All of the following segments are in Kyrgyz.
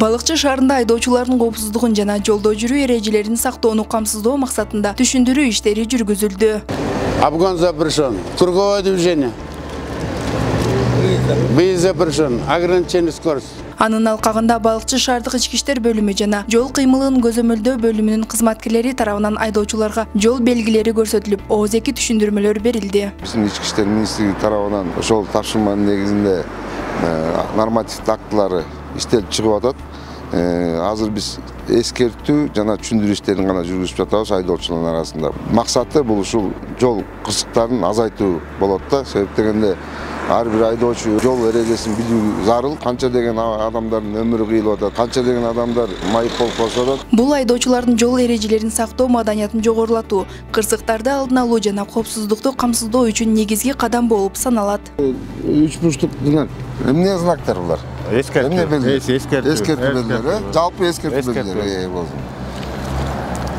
Балыкчы шаарында айдоочулардын коопсуздугун жана жолдо жүрүү эрежелерин сактоону камсыздоо максатында түшүндүрүү иштери жүргүзүлдү. Обгон запрещен, круговое движение. Без запрещен, ограничение скорости. Анын алкагында Балыкчы шаардык ички иштер бөлүмү жана жол кыймылын көзөмөлдөө бөлүмүнүн кызматкерлери тарабынан айдоочуларга жол белгилери көрсөтүлүп, ооз-эки түшүндүрмөлөр берилди. Биздин ички иштер министрлиги тарабынан ошол тапшырманын негизинде нормативдик актылары иштелип чыгып атат. Азыр биз эскертүү жана түшүндүрүү иштерин гана жүргүзүп жатабыз айдоочулардын арасында. Максаты бул ушул жол кырсыктарын азайтуу болот да. Себеп дегенде ар бир айдоочу жол эрежесин билүү зарыл. Канча деген адамдардын өмүрү кыйылып атат, канча деген адамдар майып болуп калышып атат. Бул айдоочулардын жол эрежелерин сактоо маданиятын жогорулатуу, кырсыктарды алдын алуу жана коопсуздукту камсыздоо үчүн негизги кадам болуп саналат. 3 бурчтук знак. Эмне знактар булар? Эскертүү белгилери, жалпы эскертүү белгилери болсун.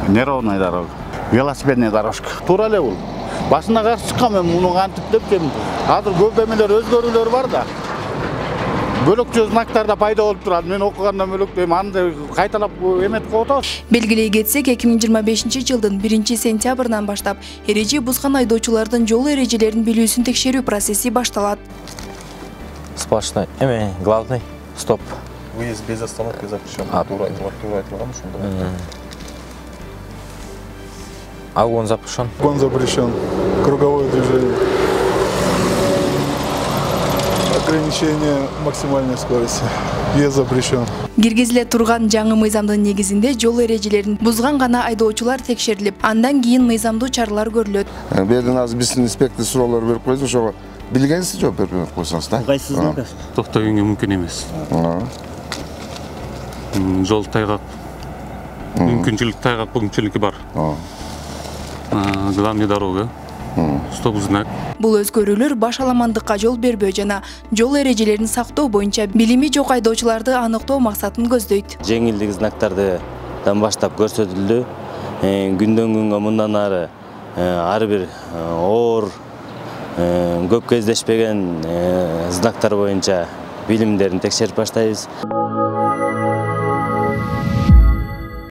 Неровная дорога, велосипедная дорожка. Туура эле бул. Башына каршы чыккан мен муну кантип деп азыр көп эмелер өзгөрүүлөр бар да. Бөлөкчө знактар да пайда болуп турат. Мен окугандан бөлөк аны кайталап эметип коюп атабыз. Белгилей кетсек, 2025-жылдын 1-сентябрынан баштап эреже бузган айдоочулардын жол эрежелерин билүүсүн текшерүү процесси башталат. Сплошной, главный, стоп. Выезд без остановки запрещен. Тура айтылган ошондо. Обгон запрещен. Обгон запрещен. Круговое движение. Ограничение максимальной скорости. Въезд запрещен. Киргизиле турган жаңы мыйзамдын негизинде жол эрежелерин бузган гана айдоочулар текшерилип, андан кийин мыйзамдуу чаралар көрүлөт. Бу жерден азыр биздин инспектор суроолор берип койсо, ошого билгенсиз жооп берип койсоңуз да. Кайсыз знак? Токтогенге мүмкүн эмес. Жол тайгак. Мүмкүнчүлүк тайгак мүмкүнчүлүгү бар. Главный дорога. Стоп знак. Бул өзгөрүүлөр баш аламандыкка жол бербөө жана жол эрежелерин сактоо боюнча билими жок айдоочуларды аныктоо максатын көздөйт. Жеңилдик знактардан баштап көрсөтүлдү. Күндөн күнгө мындан ар бир оор көп кездешпеген знактар боюнча билимдерин текшерип баштайбыз.